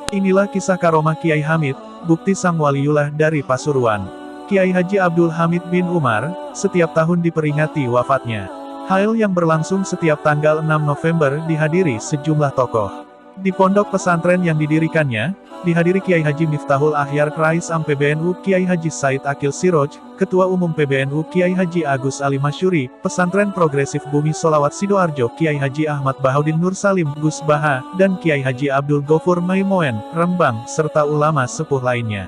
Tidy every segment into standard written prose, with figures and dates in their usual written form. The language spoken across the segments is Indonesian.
Inilah kisah karomah Kiai Hamid, bukti sang waliullah dari Pasuruan. Kiai Haji Abdul Hamid bin Umar, setiap tahun diperingati wafatnya. Hal yang berlangsung setiap tanggal 6 November dihadiri sejumlah tokoh. Di pondok pesantren yang didirikannya, dihadiri Kiai Haji Miftahul Ahyar Rais Am PBNU Kiai Haji Said Akil Siroj, Ketua Umum PBNU Kiai Haji Agus Ali Masyuri, Pesantren Progresif Bumi Solawat Sidoarjo Kiai Haji Ahmad Bahaudin Nur Salim Gus Baha, dan Kiai Haji Abdul Ghafur Maimoen, Rembang, serta ulama sepuh lainnya.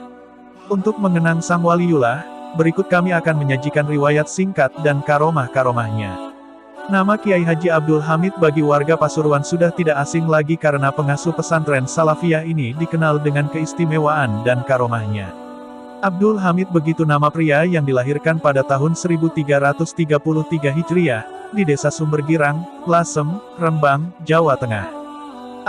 Untuk mengenang sang waliullah, berikut kami akan menyajikan riwayat singkat dan karomah-karomahnya. Nama Kiai Haji Abdul Hamid bagi warga Pasuruan sudah tidak asing lagi karena pengasuh pesantren Salafiyah ini dikenal dengan keistimewaan dan karomahnya. Abdul Hamid begitu nama pria yang dilahirkan pada tahun 1333 Hijriah, di desa Sumbergirang, Lasem, Rembang, Jawa Tengah.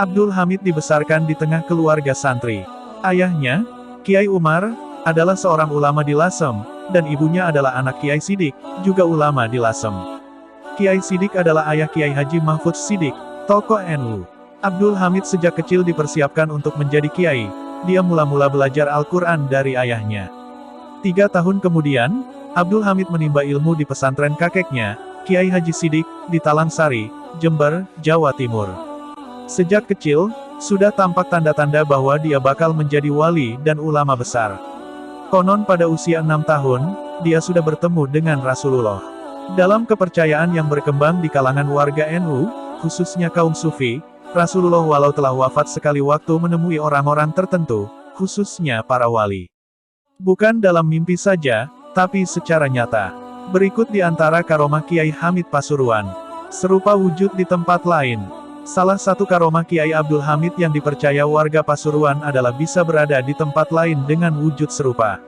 Abdul Hamid dibesarkan di tengah keluarga santri. Ayahnya, Kiai Umar, adalah seorang ulama di Lasem, dan ibunya adalah anak Kiai Sidik, juga ulama di Lasem. Kiai Sidik adalah ayah Kiai Haji Mahfudz Sidik, tokoh NU. Abdul Hamid sejak kecil dipersiapkan untuk menjadi kiai. Dia mula-mula belajar Al-Quran dari ayahnya. 3 tahun kemudian, Abdul Hamid menimba ilmu di pesantren kakeknya, Kiai Haji Sidik, di Talangsari, Jember, Jawa Timur. Sejak kecil, sudah tampak tanda-tanda bahwa dia bakal menjadi wali dan ulama besar. Konon pada usia 6 tahun, dia sudah bertemu dengan Rasulullah. Dalam kepercayaan yang berkembang di kalangan warga NU, khususnya kaum Sufi, Rasulullah walau telah wafat sekali waktu menemui orang-orang tertentu, khususnya para wali. Bukan dalam mimpi saja, tapi secara nyata. Berikut di antara karomah Kiai Hamid Pasuruan. Serupa wujud di tempat lain. Salah satu karomah Kiai Abdul Hamid yang dipercaya warga Pasuruan adalah bisa berada di tempat lain dengan wujud serupa.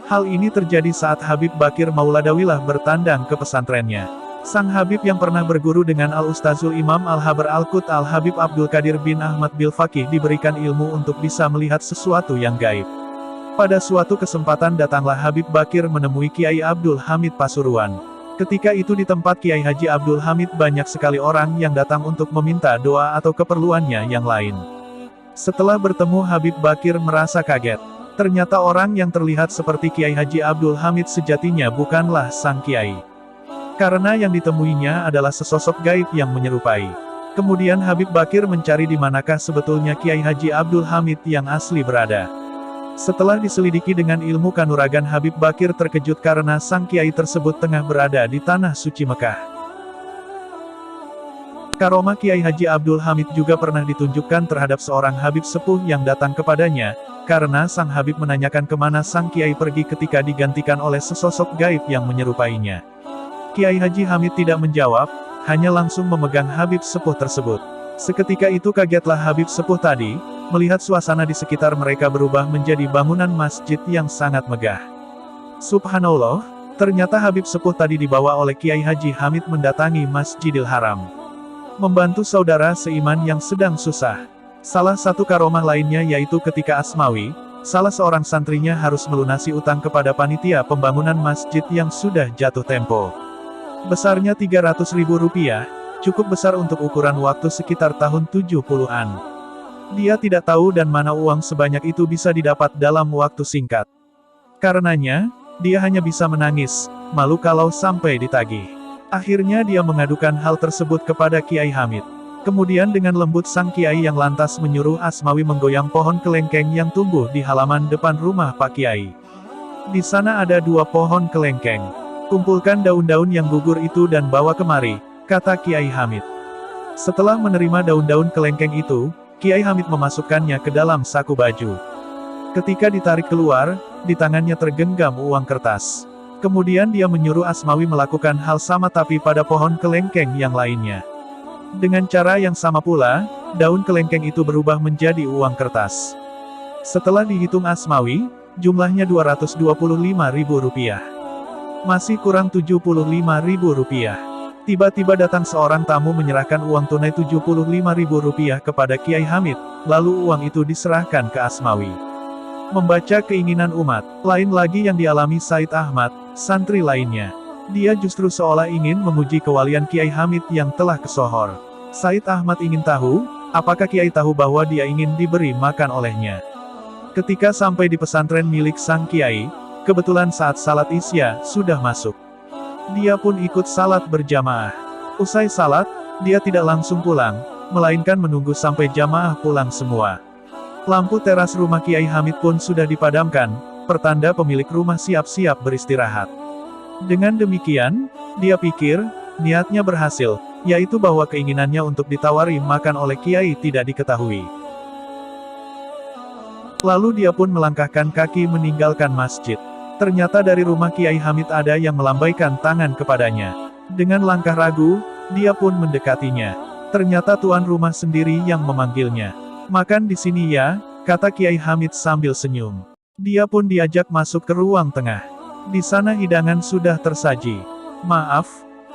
Hal ini terjadi saat Habib Bakir Mauladawilah bertandang ke pesantrennya. Sang Habib yang pernah berguru dengan Al-Ustazul Imam Al-Habar Al-Qut Al-Habib Abdul Qadir bin Ahmad Bil Faqih diberikan ilmu untuk bisa melihat sesuatu yang gaib. Pada suatu kesempatan datanglah Habib Bakir menemui Kiai Abdul Hamid Pasuruan. Ketika itu di tempat Kiai Haji Abdul Hamid banyak sekali orang yang datang untuk meminta doa atau keperluannya yang lain. Setelah bertemu Habib Bakir merasa kaget. Ternyata orang yang terlihat seperti Kiai Haji Abdul Hamid sejatinya bukanlah sang Kiai. Karena yang ditemuinya adalah sesosok gaib yang menyerupai. Kemudian Habib Bakir mencari di manakah sebetulnya Kiai Haji Abdul Hamid yang asli berada. Setelah diselidiki dengan ilmu kanuragan, Habib Bakir terkejut karena sang Kiai tersebut tengah berada di tanah suci Mekah. Karomah Kiai Haji Abdul Hamid juga pernah ditunjukkan terhadap seorang Habib sepuh yang datang kepadanya, karena sang Habib menanyakan kemana sang Kiai pergi ketika digantikan oleh sesosok gaib yang menyerupainya. Kiai Haji Hamid tidak menjawab, hanya langsung memegang Habib sepuh tersebut. Seketika itu kagetlah Habib sepuh tadi, melihat suasana di sekitar mereka berubah menjadi bangunan masjid yang sangat megah. Subhanallah, ternyata Habib sepuh tadi dibawa oleh Kiai Haji Hamid mendatangi Masjidil Haram. Membantu saudara seiman yang sedang susah. Salah satu karomah lainnya yaitu ketika Asmawi, salah seorang santrinya harus melunasi utang kepada panitia pembangunan masjid yang sudah jatuh tempo. Besarnya Rp300.000, cukup besar untuk ukuran waktu sekitar tahun 70-an. Dia tidak tahu dan mana uang sebanyak itu bisa didapat dalam waktu singkat. Karenanya, dia hanya bisa menangis, malu kalau sampai ditagih. Akhirnya dia mengadukan hal tersebut kepada Kiai Hamid. Kemudian dengan lembut sang Kiai yang lantas menyuruh Asmawi menggoyang pohon kelengkeng yang tumbuh di halaman depan rumah Pak Kiai. Di sana ada 2 pohon kelengkeng. Kumpulkan daun-daun yang gugur itu dan bawa kemari, kata Kiai Hamid. Setelah menerima daun-daun kelengkeng itu, Kiai Hamid memasukkannya ke dalam saku baju. Ketika ditarik keluar, di tangannya tergenggam uang kertas. Kemudian dia menyuruh Asmawi melakukan hal sama tapi pada pohon kelengkeng yang lainnya. Dengan cara yang sama pula, daun kelengkeng itu berubah menjadi uang kertas. Setelah dihitung Asmawi, jumlahnya Rp225.000. Masih kurang Rp75.000. Tiba-tiba datang seorang tamu menyerahkan uang tunai Rp75.000 kepada Kiai Hamid, lalu uang itu diserahkan ke Asmawi. Membaca keinginan umat, lain lagi yang dialami Said Ahmad, santri lainnya. Dia justru seolah ingin memuji kewalian Kiai Hamid yang telah kesohor. Said Ahmad ingin tahu, Apakah Kiai tahu bahwa dia ingin diberi makan olehnya? Ketika sampai di pesantren milik sang Kiai, kebetulan saat salat Isya sudah masuk. Dia pun ikut salat berjamaah. Usai salat, dia tidak langsung pulang, melainkan menunggu sampai jamaah pulang semua. Lampu teras rumah Kiai Hamid pun sudah dipadamkan, pertanda pemilik rumah siap-siap beristirahat. Dengan demikian, dia pikir, niatnya berhasil, yaitu bahwa keinginannya untuk ditawari makan oleh Kiai tidak diketahui. Lalu dia pun melangkahkan kaki meninggalkan masjid. Ternyata dari rumah Kiai Hamid ada yang melambaikan tangan kepadanya. Dengan langkah ragu, dia pun mendekatinya. Ternyata tuan rumah sendiri yang memanggilnya. "Makan di sini ya," kata Kiai Hamid sambil senyum. Dia pun diajak masuk ke ruang tengah. Di sana hidangan sudah tersaji. "Maaf,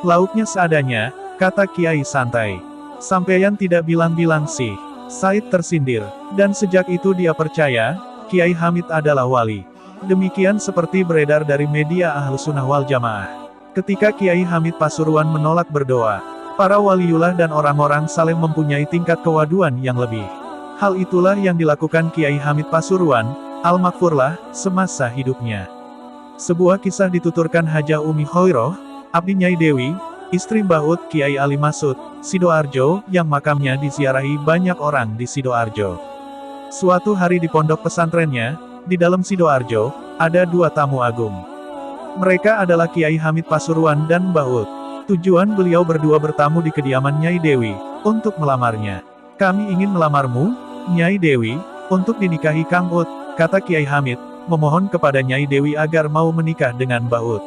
lauknya seadanya," kata Kiai santai. "Sampeyan tidak bilang-bilang sih." Said tersindir. Dan sejak itu dia percaya, Kiai Hamid adalah wali. Demikian seperti beredar dari media Ahlussunnah wal Jamaah. Ketika Kiai Hamid Pasuruan menolak berdoa, para waliullah dan orang-orang saleh mempunyai tingkat kewaduan yang lebih. Hal itulah yang dilakukan Kiai Hamid Pasuruan, al-Makfurlah, semasa hidupnya. Sebuah kisah dituturkan Hajah Umi Hoiroh, abdi Nyai Dewi, istri Mbah Ut Kiai Ali Masud, Sidoarjo, yang makamnya diziarahi banyak orang di Sidoarjo. Suatu hari di pondok pesantrennya, di dalam Sidoarjo, ada dua tamu agung. Mereka adalah Kiai Hamid Pasuruan dan Mbah Ut. Tujuan beliau berdua bertamu di kediaman Nyai Dewi, untuk melamarnya. "Kami ingin melamarmu, Nyai Dewi, untuk dinikahi Kang Ut," kata Kiai Hamid, memohon kepada Nyai Dewi agar mau menikah dengan Mbah Ut.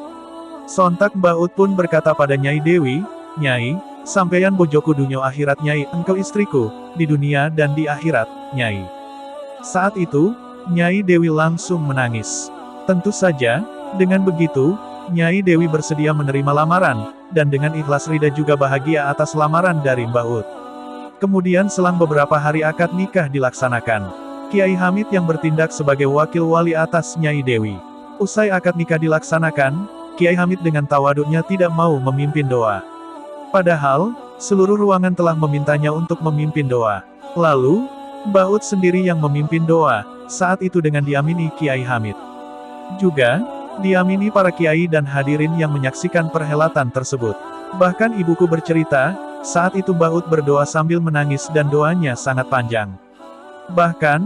Sontak Mbah Ut pun berkata pada Nyai Dewi, "Nyai, sampeyan bojoku dunyo akhirat Nyai, engkau istriku, di dunia dan di akhirat, Nyai." Saat itu, Nyai Dewi langsung menangis. Tentu saja, dengan begitu, Nyai Dewi bersedia menerima lamaran, dan dengan ikhlas rida juga bahagia atas lamaran dari Mbah Ut. Kemudian selang beberapa hari akad nikah dilaksanakan. Kiai Hamid yang bertindak sebagai wakil wali atas Nyai Dewi. Usai akad nikah dilaksanakan, Kiai Hamid dengan tawaduknya tidak mau memimpin doa. Padahal, seluruh ruangan telah memintanya untuk memimpin doa. Lalu, Mbah Ut sendiri yang memimpin doa, saat itu dengan diamini Kiai Hamid. Juga, diamini para kiai dan hadirin yang menyaksikan perhelatan tersebut. Bahkan ibuku bercerita, saat itu Mbah Ut berdoa sambil menangis dan doanya sangat panjang. Bahkan,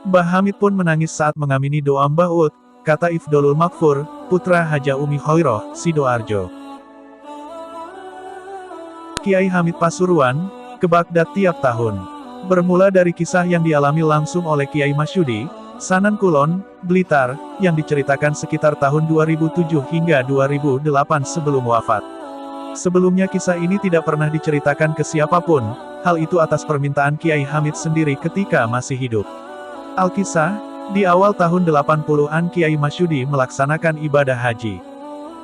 Mbah Hamid pun menangis saat mengamini doa Mbah Ut, kata Ifdolul Makfur, putra Hajah Umi Hoiroh, Sidoarjo. Kiai Hamid Pasuruan, ke Baghdad tiap tahun. Bermula dari kisah yang dialami langsung oleh Kiai Masyudi, Sanan Kulon, Blitar, yang diceritakan sekitar tahun 2007 hingga 2008 sebelum wafat. Sebelumnya kisah ini tidak pernah diceritakan ke siapapun, hal itu atas permintaan Kiai Hamid sendiri ketika masih hidup. Al-Kisah, di awal tahun 80-an Kiai Masyudi melaksanakan ibadah haji.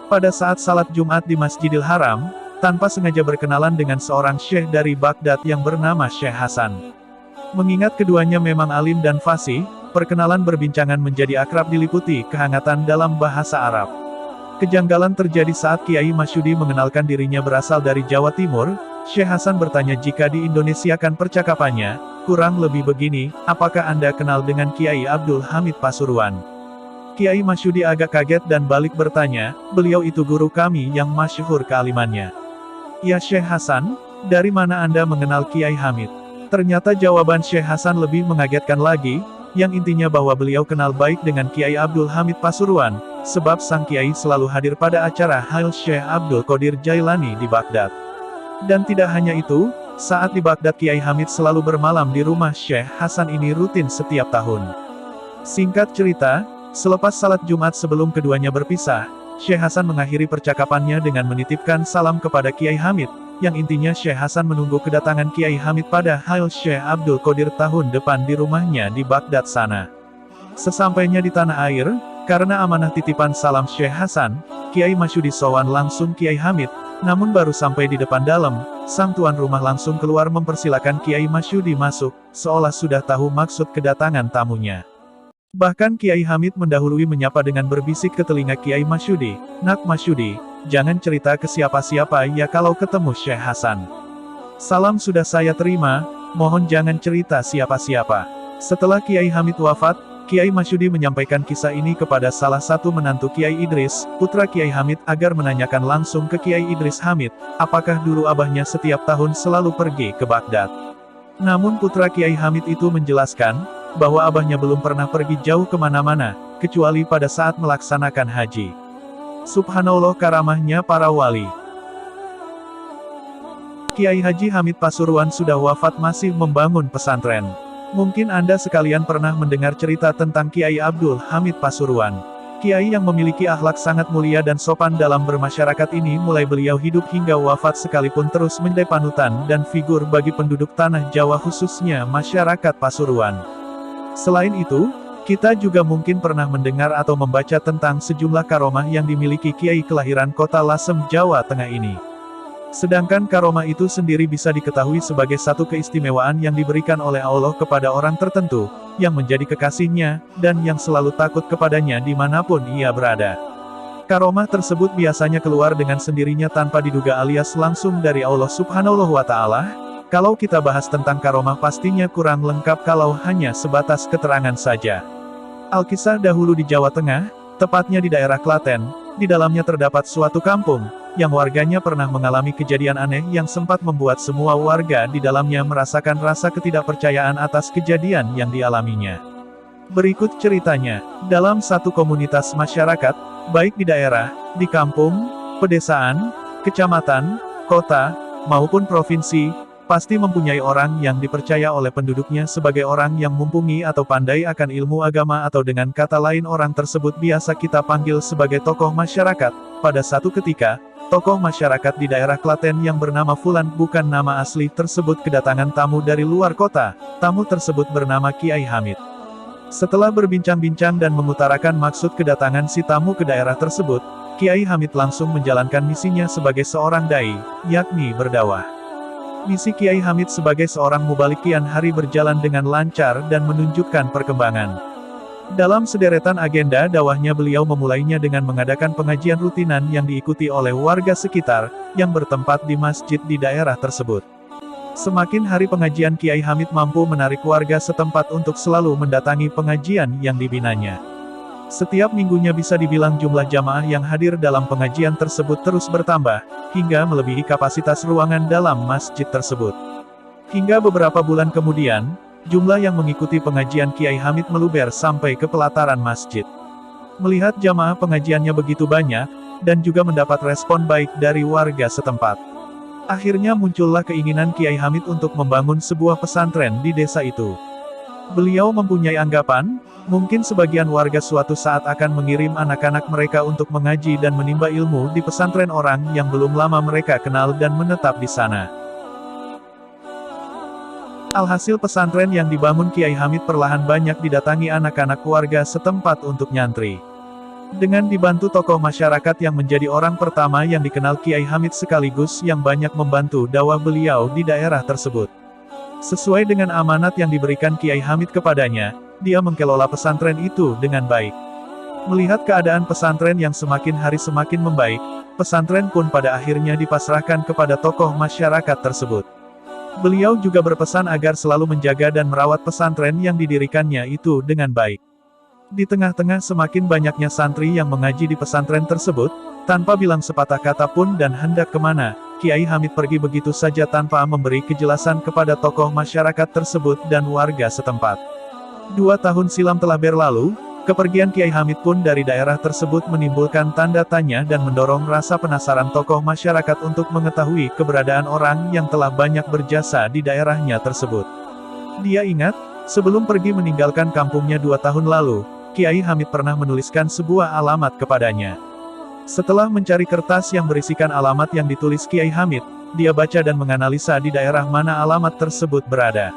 Pada saat salat Jumat di Masjidil Haram, tanpa sengaja berkenalan dengan seorang syekh dari Baghdad yang bernama Syekh Hasan. Mengingat keduanya memang alim dan fasih, perkenalan berbincangan menjadi akrab diliputi kehangatan dalam bahasa Arab. Kejanggalan terjadi saat Kiai Masyudi mengenalkan dirinya berasal dari Jawa Timur. Syekh Hasan bertanya jika di Indonesiakan percakapannya, kurang lebih begini, "Apakah Anda kenal dengan Kiai Abdul Hamid Pasuruan?" Kiai Masyudi agak kaget dan balik bertanya, "Beliau itu guru kami yang masyhur kealimannya." "Ya Syekh Hasan, dari mana Anda mengenal Kiai Hamid?" Ternyata jawaban Syekh Hasan lebih mengagetkan lagi, yang intinya bahwa beliau kenal baik dengan Kiai Abdul Hamid Pasuruan, sebab sang Kiai selalu hadir pada acara Hail Syekh Abdul Qadir Jailani di Baghdad. Dan tidak hanya itu, saat di Baghdad Kiai Hamid selalu bermalam di rumah Syekh Hasan ini rutin setiap tahun. Singkat cerita, selepas salat Jumat sebelum keduanya berpisah, Syekh Hasan mengakhiri percakapannya dengan menitipkan salam kepada Kiai Hamid, yang intinya Syekh Hasan menunggu kedatangan Kiai Hamid pada Hail Syekh Abdul Qadir tahun depan di rumahnya di Baghdad sana. Sesampainya di tanah air, karena amanah titipan salam Syekh Hasan, Kiai Masyudi sowan langsung Kiai Hamid, namun baru sampai di depan dalam, sang tuan rumah langsung keluar mempersilakan Kiai Masyudi masuk, seolah sudah tahu maksud kedatangan tamunya. Bahkan Kiai Hamid mendahului menyapa dengan berbisik ke telinga Kiai Masyudi, "Nak Masyudi, jangan cerita ke siapa-siapa ya kalau ketemu Syekh Hasan. Salam sudah saya terima, mohon jangan cerita siapa-siapa. Setelah Kiai Hamid wafat, Kiai Masyudi menyampaikan kisah ini kepada salah satu menantu Kiai Idris, putra Kiai Hamid, agar menanyakan langsung ke Kiai Idris Hamid, apakah dulu abahnya setiap tahun selalu pergi ke Baghdad. Namun putra Kiai Hamid itu menjelaskan, bahwa abahnya belum pernah pergi jauh kemana-mana, kecuali pada saat melaksanakan haji. Subhanallah karamahnya para wali. Kiai Haji Hamid Pasuruan sudah wafat masih membangun pesantren. Mungkin Anda sekalian pernah mendengar cerita tentang Kiai Abdul Hamid Pasuruan. Kiai yang memiliki akhlak sangat mulia dan sopan dalam bermasyarakat ini mulai beliau hidup hingga wafat sekalipun terus menjadi panutan dan figur bagi penduduk tanah Jawa khususnya masyarakat Pasuruan. Selain itu, kita juga mungkin pernah mendengar atau membaca tentang sejumlah karomah yang dimiliki Kiai kelahiran kota Lasem, Jawa Tengah ini. Sedangkan karomah itu sendiri bisa diketahui sebagai satu keistimewaan yang diberikan oleh Allah kepada orang tertentu, yang menjadi kekasihnya, dan yang selalu takut kepadanya dimanapun ia berada. Karomah tersebut biasanya keluar dengan sendirinya tanpa diduga alias langsung dari Allah Subhanahu wa Ta'ala. Kalau kita bahas tentang karomah pastinya kurang lengkap kalau hanya sebatas keterangan saja. Alkisah dahulu di Jawa Tengah, tepatnya di daerah Klaten, di dalamnya terdapat suatu kampung, yang warganya pernah mengalami kejadian aneh yang sempat membuat semua warga di dalamnya merasakan rasa ketidakpercayaan atas kejadian yang dialaminya. Berikut ceritanya, dalam satu komunitas masyarakat, baik di daerah, di kampung, pedesaan, kecamatan, kota, maupun provinsi, pasti mempunyai orang yang dipercaya oleh penduduknya sebagai orang yang mumpuni atau pandai akan ilmu agama atau dengan kata lain orang tersebut biasa kita panggil sebagai tokoh masyarakat. Pada satu ketika, tokoh masyarakat di daerah Klaten yang bernama Fulan bukan nama asli tersebut kedatangan tamu dari luar kota. Tamu tersebut bernama Kiai Hamid. Setelah berbincang-bincang dan mengutarakan maksud kedatangan si tamu ke daerah tersebut, Kiai Hamid langsung menjalankan misinya sebagai seorang dai, yakni berdakwah. Misi Kiai Hamid sebagai seorang mubalik kian hari berjalan dengan lancar dan menunjukkan perkembangan. Dalam sederetan agenda dakwahnya beliau memulainya dengan mengadakan pengajian rutinan yang diikuti oleh warga sekitar, yang bertempat di masjid di daerah tersebut. Semakin hari pengajian Kiai Hamid mampu menarik warga setempat untuk selalu mendatangi pengajian yang dibinanya. Setiap minggunya bisa dibilang jumlah jamaah yang hadir dalam pengajian tersebut terus bertambah, hingga melebihi kapasitas ruangan dalam masjid tersebut. Hingga beberapa bulan kemudian, jumlah yang mengikuti pengajian Kiai Hamid meluber sampai ke pelataran masjid. Melihat jamaah pengajiannya begitu banyak, dan juga mendapat respon baik dari warga setempat. Akhirnya muncullah keinginan Kiai Hamid untuk membangun sebuah pesantren di desa itu. Beliau mempunyai anggapan, mungkin sebagian warga suatu saat akan mengirim anak-anak mereka untuk mengaji dan menimba ilmu di pesantren orang yang belum lama mereka kenal dan menetap di sana. Alhasil pesantren yang dibangun Kiai Hamid perlahan banyak didatangi anak-anak warga setempat untuk nyantri. Dengan dibantu tokoh masyarakat yang menjadi orang pertama yang dikenal Kiai Hamid sekaligus yang banyak membantu dakwah beliau di daerah tersebut. Sesuai dengan amanat yang diberikan Kiai Hamid kepadanya, dia mengelola pesantren itu dengan baik. Melihat keadaan pesantren yang semakin hari semakin membaik, pesantren pun pada akhirnya dipasrahkan kepada tokoh masyarakat tersebut. Beliau juga berpesan agar selalu menjaga dan merawat pesantren yang didirikannya itu dengan baik. Di tengah-tengah semakin banyaknya santri yang mengaji di pesantren tersebut, tanpa bilang sepatah kata pun dan hendak kemana, Kiai Hamid pergi begitu saja tanpa memberi kejelasan kepada tokoh masyarakat tersebut dan warga setempat. 2 tahun silam telah berlalu, kepergian Kiai Hamid pun dari daerah tersebut menimbulkan tanda tanya dan mendorong rasa penasaran tokoh masyarakat untuk mengetahui keberadaan orang yang telah banyak berjasa di daerahnya tersebut. Dia ingat, sebelum pergi meninggalkan kampungnya 2 tahun lalu, Kiai Hamid pernah menuliskan sebuah alamat kepadanya. Setelah mencari kertas yang berisikan alamat yang ditulis Kiai Hamid, dia baca dan menganalisa di daerah mana alamat tersebut berada.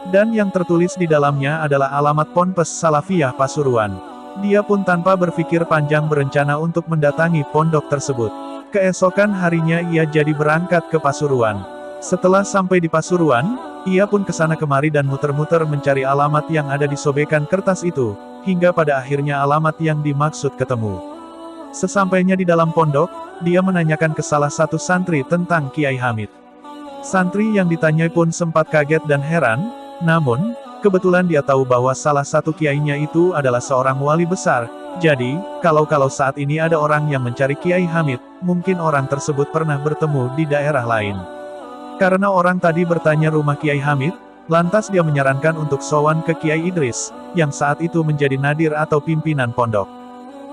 Dan yang tertulis di dalamnya adalah alamat Ponpes Salafiyah Pasuruan. Dia pun tanpa berpikir panjang berencana untuk mendatangi pondok tersebut. Keesokan harinya ia jadi berangkat ke Pasuruan. Setelah sampai di Pasuruan, ia pun kesana kemari dan muter-muter mencari alamat yang ada di sobekan kertas itu, hingga pada akhirnya alamat yang dimaksud ketemu. Sesampainya di dalam pondok, dia menanyakan ke salah satu santri tentang Kiai Hamid. Santri yang ditanyai pun sempat kaget dan heran, namun, kebetulan dia tahu bahwa salah satu kiainya itu adalah seorang wali besar. Jadi, kalau saat ini ada orang yang mencari Kiai Hamid, mungkin orang tersebut pernah bertemu di daerah lain. Karena orang tadi bertanya rumah Kiai Hamid, lantas dia menyarankan untuk sowan ke Kiai Idris, yang saat itu menjadi nadir atau pimpinan pondok.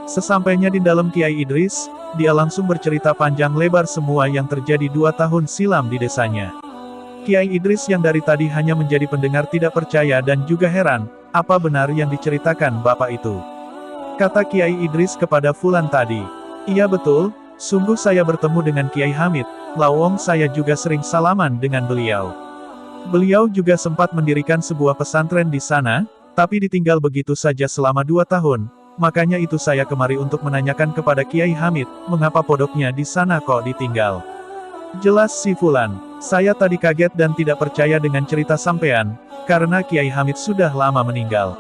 Sesampainya di dalam Kiai Idris, dia langsung bercerita panjang lebar semua yang terjadi 2 tahun silam di desanya. Kiai Idris yang dari tadi hanya menjadi pendengar tidak percaya dan juga heran, apa benar yang diceritakan bapak itu? Kata Kiai Idris kepada Fulan tadi. Iya betul, sungguh saya bertemu dengan Kiai Hamid, lawong saya juga sering salaman dengan beliau. Beliau juga sempat mendirikan sebuah pesantren di sana, tapi ditinggal begitu saja selama 2 tahun, makanya itu saya kemari untuk menanyakan kepada Kiai Hamid, mengapa pondoknya di sana kok ditinggal. Jelas si Fulan, saya tadi kaget dan tidak percaya dengan cerita sampean, karena Kiai Hamid sudah lama meninggal.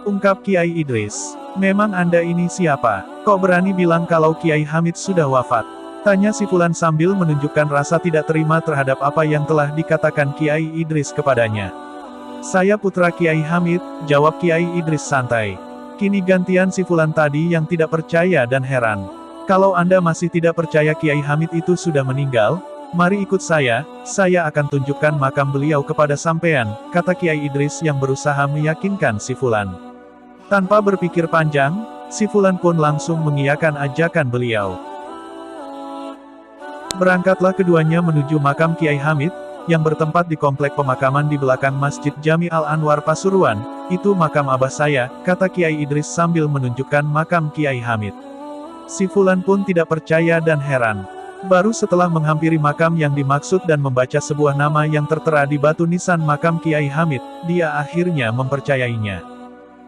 Ungkap Kiai Idris, memang Anda ini siapa? Kok berani bilang kalau Kiai Hamid sudah wafat? Tanya si Fulan sambil menunjukkan rasa tidak terima terhadap apa yang telah dikatakan Kiai Idris kepadanya. Saya putra Kiai Hamid, jawab Kiai Idris santai. Kini gantian si Fulan tadi yang tidak percaya dan heran. Kalau Anda masih tidak percaya Kiai Hamid itu sudah meninggal, mari ikut saya akan tunjukkan makam beliau kepada sampean, kata Kiai Idris yang berusaha meyakinkan si Fulan. Tanpa berpikir panjang, si Fulan pun langsung mengiyakan ajakan beliau. Berangkatlah keduanya menuju makam Kiai Hamid, yang bertempat di komplek pemakaman di belakang Masjid Jami Al-Anwar Pasuruan. Itu makam abah saya, kata Kiai Idris sambil menunjukkan makam Kiai Hamid. Si Fulan pun tidak percaya dan heran. Baru setelah menghampiri makam yang dimaksud dan membaca sebuah nama yang tertera di batu nisan makam Kiai Hamid, dia akhirnya mempercayainya.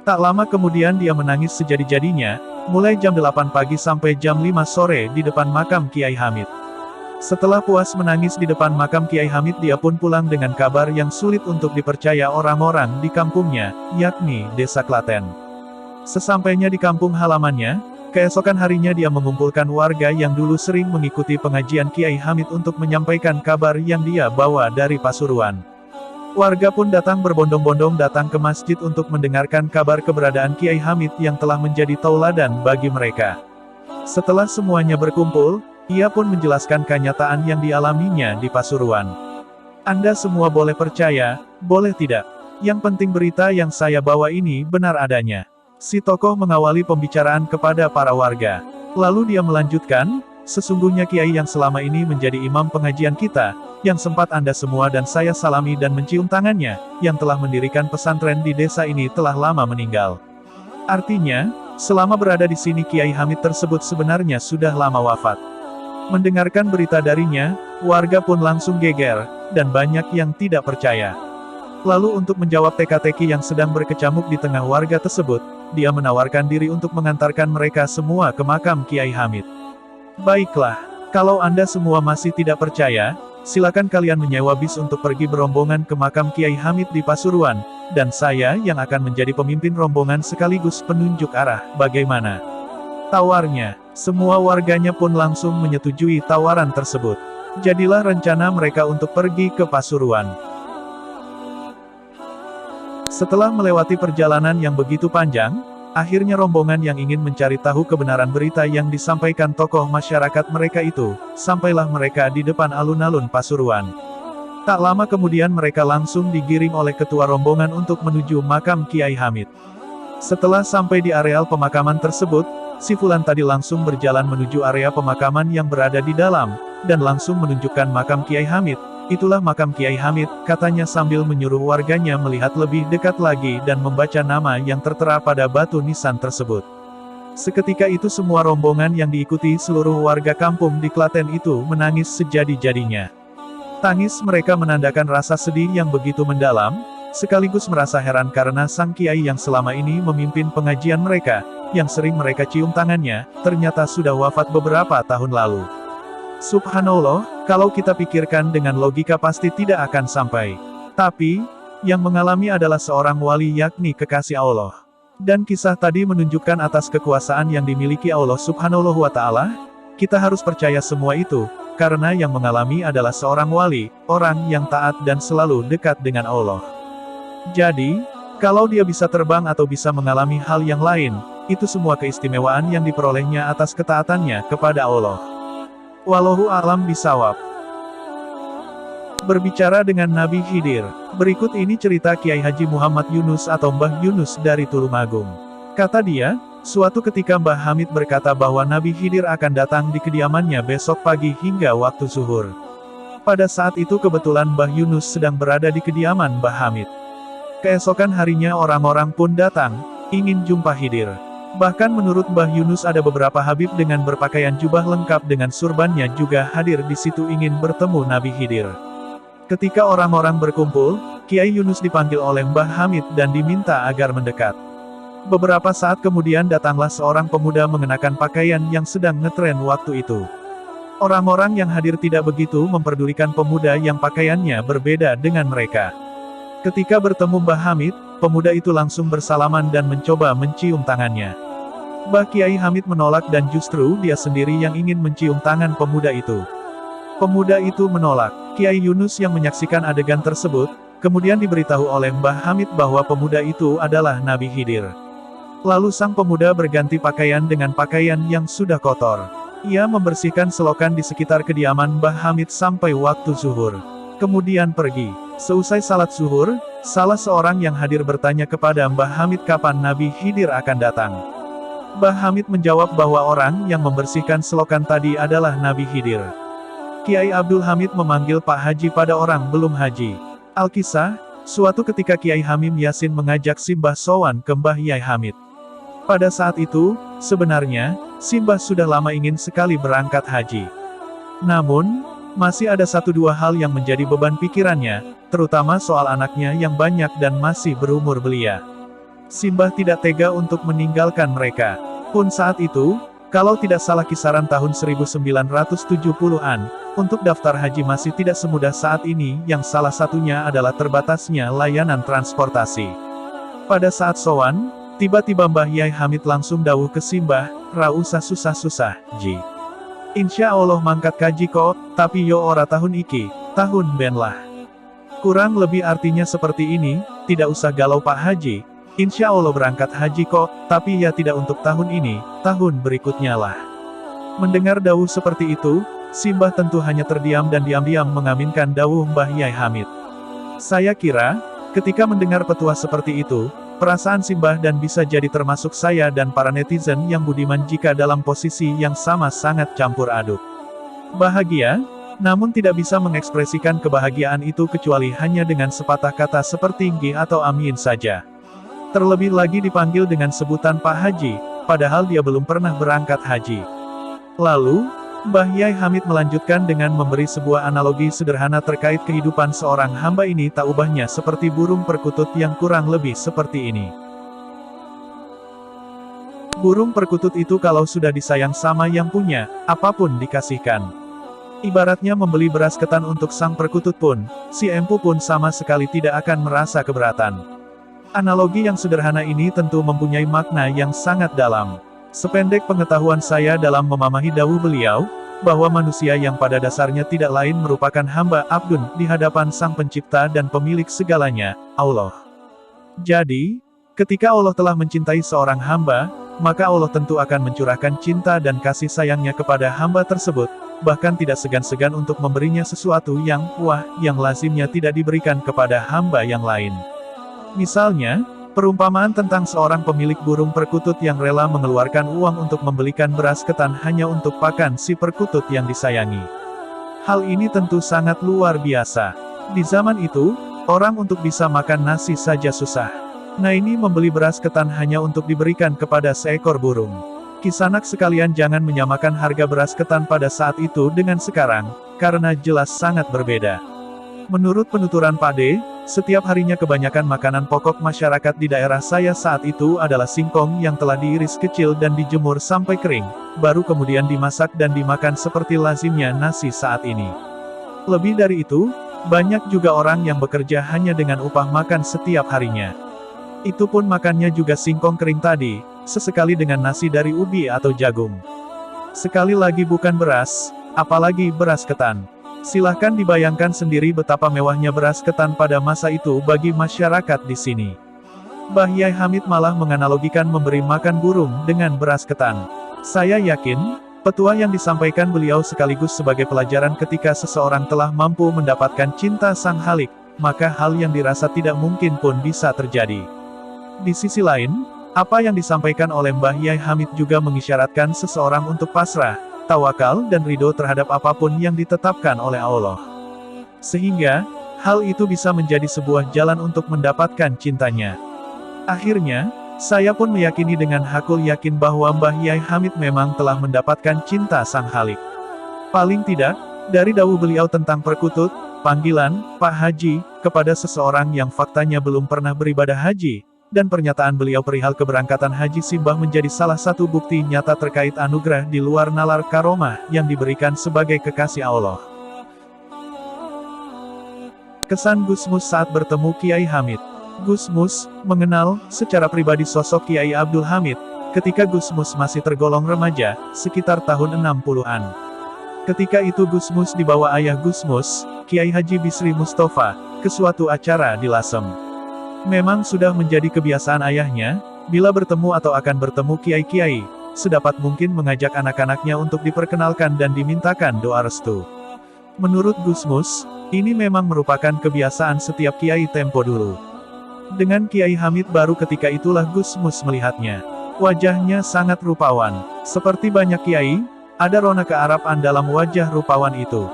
Tak lama kemudian dia menangis sejadi-jadinya, mulai jam 8 pagi sampai jam 5 sore di depan makam Kiai Hamid. Setelah puas menangis di depan makam Kiai Hamid, dia pun pulang dengan kabar yang sulit untuk dipercaya orang-orang di kampungnya, yakni Desa Klaten. Sesampainya di kampung halamannya, keesokan harinya dia mengumpulkan warga yang dulu sering mengikuti pengajian Kiai Hamid untuk menyampaikan kabar yang dia bawa dari Pasuruan. Warga pun datang berbondong-bondong datang ke masjid untuk mendengarkan kabar keberadaan Kiai Hamid yang telah menjadi tauladan bagi mereka. Setelah semuanya berkumpul, ia pun menjelaskan kenyataan yang dialaminya di Pasuruan. Anda semua boleh percaya, boleh tidak. Yang penting berita yang saya bawa ini benar adanya. Si tokoh mengawali pembicaraan kepada para warga. Lalu dia melanjutkan, sesungguhnya Kiai yang selama ini menjadi imam pengajian kita, yang sempat Anda semua dan saya salami dan mencium tangannya, yang telah mendirikan pesantren di desa ini telah lama meninggal. Artinya, selama berada di sini Kiai Hamid tersebut sebenarnya sudah lama wafat. Mendengarkan berita darinya, warga pun langsung geger, dan banyak yang tidak percaya. Lalu untuk menjawab teka-teki yang sedang berkecamuk di tengah warga tersebut, dia menawarkan diri untuk mengantarkan mereka semua ke makam Kiai Hamid. Baiklah, kalau Anda semua masih tidak percaya, silakan kalian menyewa bis untuk pergi berombongan ke makam Kiai Hamid di Pasuruan, dan saya yang akan menjadi pemimpin rombongan sekaligus penunjuk arah, bagaimana? Tawarnya. Semua warganya pun langsung menyetujui tawaran tersebut. Jadilah rencana mereka untuk pergi ke Pasuruan. Setelah melewati perjalanan yang begitu panjang, akhirnya rombongan yang ingin mencari tahu kebenaran berita yang disampaikan tokoh masyarakat mereka itu, sampailah mereka di depan alun-alun Pasuruan. Tak lama kemudian mereka langsung digiring oleh ketua rombongan untuk menuju makam Kiai Hamid. Setelah sampai di areal pemakaman tersebut, si Fulan tadi langsung berjalan menuju area pemakaman yang berada di dalam, dan langsung menunjukkan makam Kiai Hamid. Itulah makam Kiai Hamid, katanya sambil menyuruh warganya melihat lebih dekat lagi dan membaca nama yang tertera pada batu nisan tersebut. Seketika itu semua rombongan yang diikuti seluruh warga kampung di Klaten itu menangis sejadi-jadinya. Tangis mereka menandakan rasa sedih yang begitu mendalam, sekaligus merasa heran karena sang Kiai yang selama ini memimpin pengajian mereka, yang sering mereka cium tangannya, ternyata sudah wafat beberapa tahun lalu. Subhanallah, kalau kita pikirkan dengan logika pasti tidak akan sampai. Tapi, yang mengalami adalah seorang wali yakni kekasih Allah. Dan kisah tadi menunjukkan atas kekuasaan yang dimiliki Allah Subhanahu wa Ta'ala, kita harus percaya semua itu, karena yang mengalami adalah seorang wali, orang yang taat dan selalu dekat dengan Allah. Jadi, kalau dia bisa terbang atau bisa mengalami hal yang lain, itu semua keistimewaan yang diperolehnya atas ketaatannya kepada Allah. Wallahu a'lam bishawab. Berbicara dengan Nabi Khidir, berikut ini cerita Kiai Haji Muhammad Yunus atau Mbah Yunus dari Tulungagung. Kata dia, suatu ketika Mbah Hamid berkata bahwa Nabi Khidir akan datang di kediamannya besok pagi hingga waktu zuhur. Pada saat itu kebetulan Mbah Yunus sedang berada di kediaman Mbah Hamid. Keesokan harinya orang-orang pun datang, ingin jumpa Khidir. Bahkan menurut Mbah Yunus ada beberapa habib dengan berpakaian jubah lengkap dengan surbannya juga hadir di situ ingin bertemu Nabi Khidir. Ketika orang-orang berkumpul, Kiai Yunus dipanggil oleh Mbah Hamid dan diminta agar mendekat. Beberapa saat kemudian datanglah seorang pemuda mengenakan pakaian yang sedang ngetren waktu itu. Orang-orang yang hadir tidak begitu memperdulikan pemuda yang pakaiannya berbeda dengan mereka. Ketika bertemu Mbah Hamid, pemuda itu langsung bersalaman dan mencoba mencium tangannya. Mbah Kiai Hamid menolak dan justru dia sendiri yang ingin mencium tangan pemuda itu. Pemuda itu menolak. Kiai Yunus yang menyaksikan adegan tersebut, kemudian diberitahu oleh Mbah Hamid bahwa pemuda itu adalah Nabi Khidir. Lalu sang pemuda berganti pakaian dengan pakaian yang sudah kotor. Ia membersihkan selokan di sekitar kediaman Mbah Hamid sampai waktu zuhur. Kemudian pergi. Seusai salat zuhur, salah seorang yang hadir bertanya kepada Mbah Hamid kapan Nabi Khidir akan datang. Mbah Hamid menjawab bahwa orang yang membersihkan selokan tadi adalah Nabi Khidir. Kiai Abdul Hamid memanggil Pak Haji pada orang belum haji. Alkisah, suatu ketika Kiai Hamim Yasin mengajak Simbah sowan ke Mbah Yai Hamid. Pada saat itu, sebenarnya, Simbah sudah lama ingin sekali berangkat haji. Namun, masih ada satu dua hal yang menjadi beban pikirannya, terutama soal anaknya yang banyak dan masih berumur belia. Simbah tidak tega untuk meninggalkan mereka. Pun saat itu, kalau tidak salah kisaran tahun 1970-an, untuk daftar haji masih tidak semudah saat ini yang salah satunya adalah terbatasnya layanan transportasi. Pada saat sowan, tiba-tiba Mbah Yai Hamid langsung dawuh ke Simbah, "Ra usah susah-susah, Ji. Insya Allah mangkat kaji kok, tapi yo ora tahun iki, tahun ben lah." Kurang lebih artinya seperti ini, tidak usah galau Pak Haji, insya Allah berangkat haji kok, tapi ya tidak untuk tahun ini, tahun berikutnya lah. Mendengar dawuh seperti itu, Simbah tentu hanya terdiam dan diam-diam mengaminkan dawuh Mbah Yai Hamid. Saya kira, ketika mendengar petuah seperti itu, perasaan Simbah dan bisa jadi termasuk saya dan para netizen yang budiman jika dalam posisi yang sama sangat campur aduk. Bahagia, namun tidak bisa mengekspresikan kebahagiaan itu kecuali hanya dengan sepatah kata seperti nggih atau amin saja. Terlebih lagi dipanggil dengan sebutan Pak Haji, padahal dia belum pernah berangkat haji. Lalu, Mbah Yai Hamid melanjutkan dengan memberi sebuah analogi sederhana terkait kehidupan seorang hamba ini tak ubahnya seperti burung perkutut yang kurang lebih seperti ini. Burung perkutut itu kalau sudah disayang sama yang punya, apapun dikasihkan. Ibaratnya membeli beras ketan untuk sang perkutut pun, si empu pun sama sekali tidak akan merasa keberatan. Analogi yang sederhana ini tentu mempunyai makna yang sangat dalam. Sependek pengetahuan saya dalam memahami dawuh beliau, bahwa manusia yang pada dasarnya tidak lain merupakan hamba abdun di hadapan Sang Pencipta dan pemilik segalanya, Allah. Jadi, ketika Allah telah mencintai seorang hamba, maka Allah tentu akan mencurahkan cinta dan kasih sayangnya kepada hamba tersebut, bahkan tidak segan-segan untuk memberinya sesuatu yang lazimnya tidak diberikan kepada hamba yang lain. Misalnya, perumpamaan tentang seorang pemilik burung perkutut yang rela mengeluarkan uang untuk membelikan beras ketan hanya untuk pakan si perkutut yang disayangi. Hal ini tentu sangat luar biasa. Di zaman itu, orang untuk bisa makan nasi saja susah. Nah ini membeli beras ketan hanya untuk diberikan kepada seekor burung. Kisanak sekalian jangan menyamakan harga beras ketan pada saat itu dengan sekarang, karena jelas sangat berbeda. Menurut penuturan Pak D, setiap harinya kebanyakan makanan pokok masyarakat di daerah saya saat itu adalah singkong yang telah diiris kecil dan dijemur sampai kering, baru kemudian dimasak dan dimakan seperti lazimnya nasi saat ini. Lebih dari itu, banyak juga orang yang bekerja hanya dengan upah makan setiap harinya. Itu pun makannya juga singkong kering tadi, sesekali dengan nasi dari ubi atau jagung. Sekali lagi bukan beras, apalagi beras ketan. Silahkan dibayangkan sendiri betapa mewahnya beras ketan pada masa itu bagi masyarakat di sini. Mbah Yai Hamid malah menganalogikan memberi makan burung dengan beras ketan. Saya yakin, petua yang disampaikan beliau sekaligus sebagai pelajaran ketika seseorang telah mampu mendapatkan cinta Sang Khalik, maka hal yang dirasa tidak mungkin pun bisa terjadi. Di sisi lain, apa yang disampaikan oleh Mbah Yai Hamid juga mengisyaratkan seseorang untuk pasrah, tawakal dan ridho terhadap apapun yang ditetapkan oleh Allah. Sehingga, hal itu bisa menjadi sebuah jalan untuk mendapatkan cintanya. Akhirnya, saya pun meyakini dengan hakul yakin bahwa Mbah Yai Hamid memang telah mendapatkan cinta Sang Khalik. Paling tidak, dari dawuh beliau tentang perkutut, panggilan, Pak Haji, kepada seseorang yang faktanya belum pernah beribadah haji, dan pernyataan beliau perihal keberangkatan haji Simbah menjadi salah satu bukti nyata terkait anugerah di luar nalar karomah yang diberikan sebagai kekasih Allah. Kesan Gusmus saat bertemu Kiai Hamid. Gusmus mengenal secara pribadi sosok Kiai Abdul Hamid ketika Gusmus masih tergolong remaja, sekitar tahun 60-an. Ketika itu Gusmus dibawa ayah Gusmus, Kiai Haji Bisri Mustafa, ke suatu acara di Lasem. Memang sudah menjadi kebiasaan ayahnya, bila bertemu atau akan bertemu kiai-kiai, sedapat mungkin mengajak anak-anaknya untuk diperkenalkan dan dimintakan doa restu. Menurut Gusmus, ini memang merupakan kebiasaan setiap kiai tempo dulu. Dengan Kiai Hamid baru ketika itulah Gusmus melihatnya. Wajahnya sangat rupawan. Seperti banyak kiai, ada rona kearapan dalam wajah rupawan itu.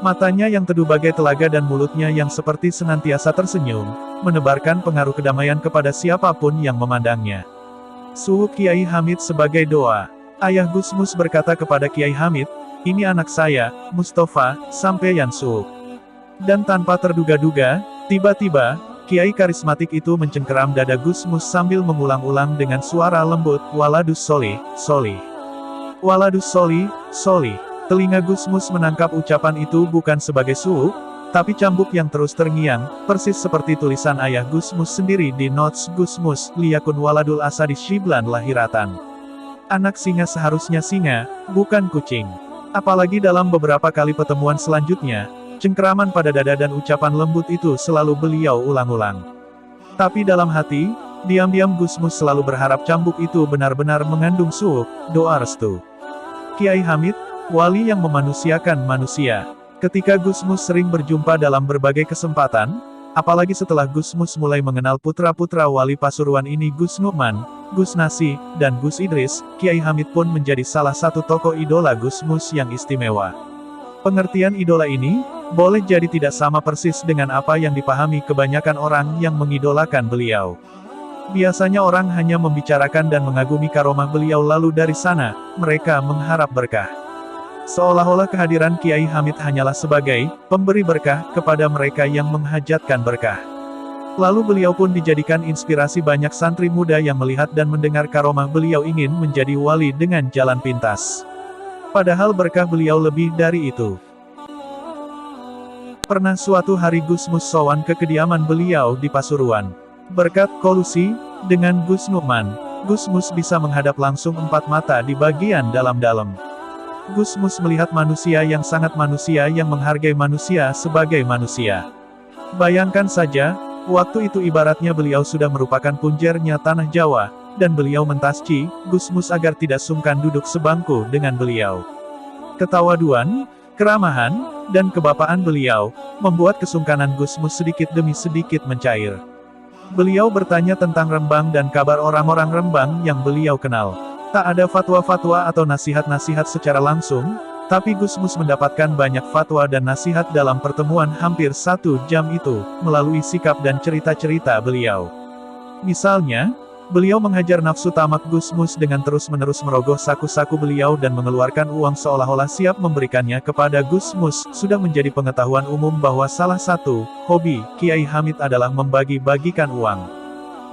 Matanya yang teduh bagai telaga dan mulutnya yang seperti senantiasa tersenyum, menebarkan pengaruh kedamaian kepada siapapun yang memandangnya. Suhu Kiai Hamid sebagai doa. Ayah Gusmus berkata kepada Kiai Hamid, "Ini anak saya, Mustafa, sampeyan suhu." Dan tanpa terduga-duga, tiba-tiba, Kiai karismatik itu mencengkeram dada Gusmus sambil mengulang-ulang dengan suara lembut, "Waladus solih, solih. Waladus solih, solih." Telinga Gusmus menangkap ucapan itu bukan sebagai suhu, tapi cambuk yang terus terngiang, persis seperti tulisan ayah Gusmus sendiri di notes Gusmus, "Liyakun waladul asadi shiblan lahiratan." Anak singa seharusnya singa, bukan kucing. Apalagi dalam beberapa kali pertemuan selanjutnya, cengkeraman pada dada dan ucapan lembut itu selalu beliau ulang-ulang. Tapi dalam hati, diam-diam Gusmus selalu berharap cambuk itu benar-benar mengandung suhu, doa restu. Kiai Hamid, wali yang memanusiakan manusia. Ketika Gusmus sering berjumpa dalam berbagai kesempatan, apalagi setelah Gusmus mulai mengenal putra-putra wali Pasuruan ini Gus Nu'man, Gus Nasi, dan Gus Idris, Kiai Hamid pun menjadi salah satu tokoh idola Gusmus yang istimewa. Pengertian idola ini, boleh jadi tidak sama persis dengan apa yang dipahami kebanyakan orang yang mengidolakan beliau. Biasanya orang hanya membicarakan dan mengagumi karomah beliau lalu dari sana, mereka mengharap berkah. Seolah-olah kehadiran Kiai Hamid hanyalah sebagai pemberi berkah kepada mereka yang menghajatkan berkah. Lalu beliau pun dijadikan inspirasi banyak santri muda yang melihat dan mendengar karomah beliau ingin menjadi wali dengan jalan pintas. Padahal berkah beliau lebih dari itu. Pernah suatu hari Gusmus sowan ke kediaman beliau di Pasuruan. Berkat kolusi dengan Gus Nu'man, Gusmus bisa menghadap langsung empat mata di bagian dalam-dalam. Gusmus melihat manusia yang sangat manusia yang menghargai manusia sebagai manusia. Bayangkan saja, waktu itu ibaratnya beliau sudah merupakan punjernya tanah Jawa, dan beliau mentasci Gusmus agar tidak sungkan duduk sebangku dengan beliau. Ketawaduan, keramahan, dan kebapaan beliau, membuat kesungkanan Gusmus sedikit demi sedikit mencair. Beliau bertanya tentang Rembang dan kabar orang-orang Rembang yang beliau kenal. Tak ada fatwa-fatwa atau nasihat-nasihat secara langsung, tapi Gusmus mendapatkan banyak fatwa dan nasihat dalam pertemuan hampir 1 jam itu, melalui sikap dan cerita-cerita beliau. Misalnya, beliau menghajar nafsu tamak Gusmus dengan terus-menerus merogoh saku-saku beliau dan mengeluarkan uang seolah-olah siap memberikannya kepada Gusmus. Sudah menjadi pengetahuan umum bahwa salah satu hobi Kiai Hamid adalah membagi-bagikan uang.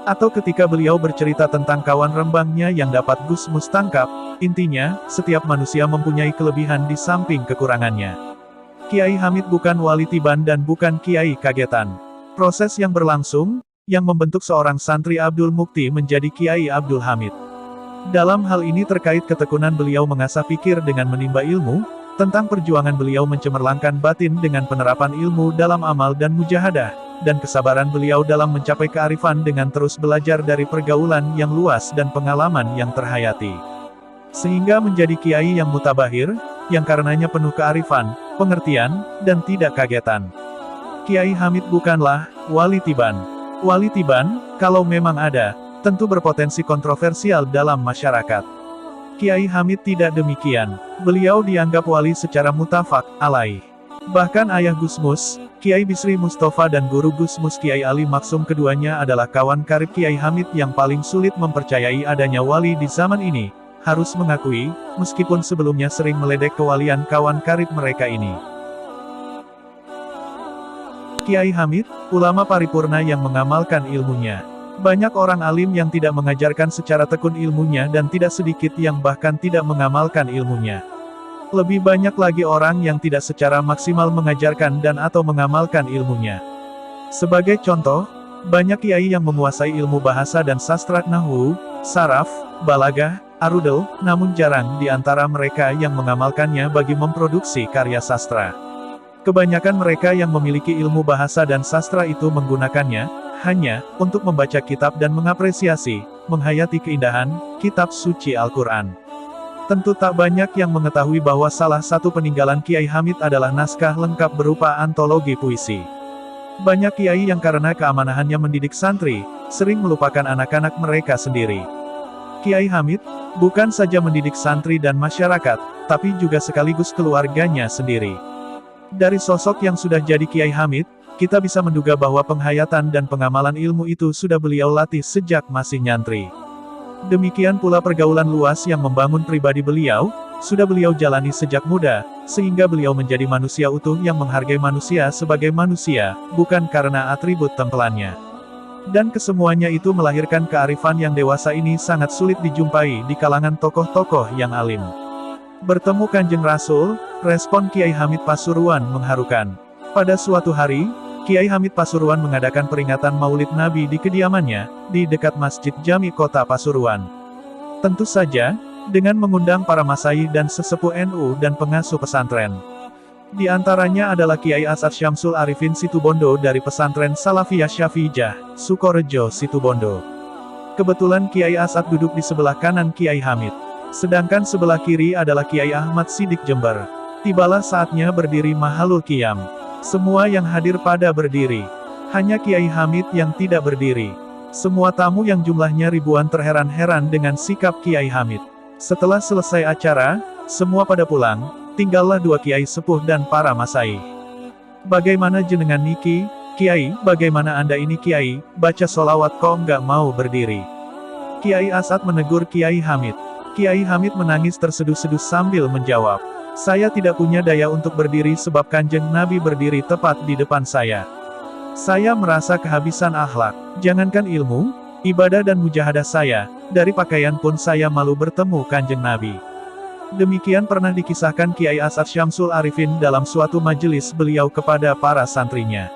Atau ketika beliau bercerita tentang kawan Rembangnya yang dapat Gusmus tangkap, intinya, setiap manusia mempunyai kelebihan di samping kekurangannya. Kiai Hamid bukan wali tiban dan bukan kiai kagetan. Proses yang berlangsung, yang membentuk seorang santri Abdul Mukti menjadi Kiai Abdul Hamid. Dalam hal ini terkait ketekunan beliau mengasah pikir dengan menimba ilmu, Tentang perjuangan beliau mencemerlangkan batin dengan penerapan ilmu dalam amal dan mujahadah, dan kesabaran beliau dalam mencapai kearifan dengan terus belajar dari pergaulan yang luas dan pengalaman yang terhayati. Sehingga menjadi kiai yang mutabahir, yang karenanya penuh kearifan, pengertian, dan tidak kagetan. Kiai Hamid bukanlah wali tiban. Wali tiban, kalau memang ada, tentu berpotensi kontroversial dalam masyarakat. Kiai Hamid tidak demikian. Beliau dianggap wali secara mutafak alaih. Bahkan ayah Gusmus, Kiai Bisri Mustafa dan guru Gusmus Kiai Ali Maksum keduanya adalah kawan karib Kiai Hamid yang paling sulit mempercayai adanya wali di zaman ini, harus mengakui, meskipun sebelumnya sering meledek kewalian kawan karib mereka ini. Kiai Hamid, ulama paripurna yang mengamalkan ilmunya. Banyak orang alim yang tidak mengajarkan secara tekun ilmunya dan tidak sedikit yang bahkan tidak mengamalkan ilmunya. Lebih banyak lagi orang yang tidak secara maksimal mengajarkan dan atau mengamalkan ilmunya. Sebagai contoh, banyak kiai yang menguasai ilmu bahasa dan sastra nahwu, saraf, balagah, arudel, namun jarang di antara mereka yang mengamalkannya bagi memproduksi karya sastra. Kebanyakan mereka yang memiliki ilmu bahasa dan sastra itu menggunakannya hanya untuk membaca kitab dan mengapresiasi, menghayati keindahan kitab suci Al-Quran. Tentu tak banyak yang mengetahui bahwa salah satu peninggalan Kiai Hamid adalah naskah lengkap berupa antologi puisi. Banyak kiai yang karena keamanahannya mendidik santri, sering melupakan anak-anak mereka sendiri. Kiai Hamid bukan saja mendidik santri dan masyarakat, tapi juga sekaligus keluarganya sendiri. Dari sosok yang sudah jadi Kiai Hamid, kita bisa menduga bahwa penghayatan dan pengamalan ilmu itu sudah beliau latih sejak masih nyantri. Demikian pula pergaulan luas yang membangun pribadi beliau, sudah beliau jalani sejak muda, sehingga beliau menjadi manusia utuh yang menghargai manusia sebagai manusia, bukan karena atribut tempelannya. Dan kesemuanya itu melahirkan kearifan yang dewasa ini sangat sulit dijumpai di kalangan tokoh-tokoh yang alim. Bertemu Kanjeng Rasul, respon Kiai Hamid Pasuruan mengharukan. Pada suatu hari, Kiai Hamid Pasuruan mengadakan peringatan Maulid Nabi di kediamannya, di dekat Masjid Jami Kota Pasuruan. Tentu saja, dengan mengundang para masyayikh dan sesepuh NU dan pengasuh pesantren. Di antaranya adalah Kiai Asad Syamsul Arifin Situbondo dari pesantren Salafiyah Syafi'iyah, Sukorejo Situbondo. Kebetulan Kiai Asad duduk di sebelah kanan Kiai Hamid. Sedangkan sebelah kiri adalah Kiai Ahmad Sidik Jember. Tibalah saatnya berdiri mahalul qiyam. Semua yang hadir pada berdiri. Hanya Kiai Hamid yang tidak berdiri. Semua tamu yang jumlahnya ribuan terheran-heran dengan sikap Kiai Hamid. Setelah selesai acara, semua pada pulang, tinggallah dua Kiai sepuh dan para masyayikh. Bagaimana jenengan niki, Kiai, bagaimana anda ini Kiai, baca solawat kok nggak mau berdiri? Kiai Asad menegur Kiai Hamid. Kiai Hamid menangis terseduh-seduh sambil menjawab. Saya tidak punya daya untuk berdiri sebab Kanjeng Nabi berdiri tepat di depan saya. Saya merasa kehabisan akhlak. Jangankan ilmu, ibadah dan mujahadah saya, dari pakaian pun saya malu bertemu Kanjeng Nabi. Demikian pernah dikisahkan Kiai Asad Syamsul Arifin dalam suatu majelis beliau kepada para santrinya.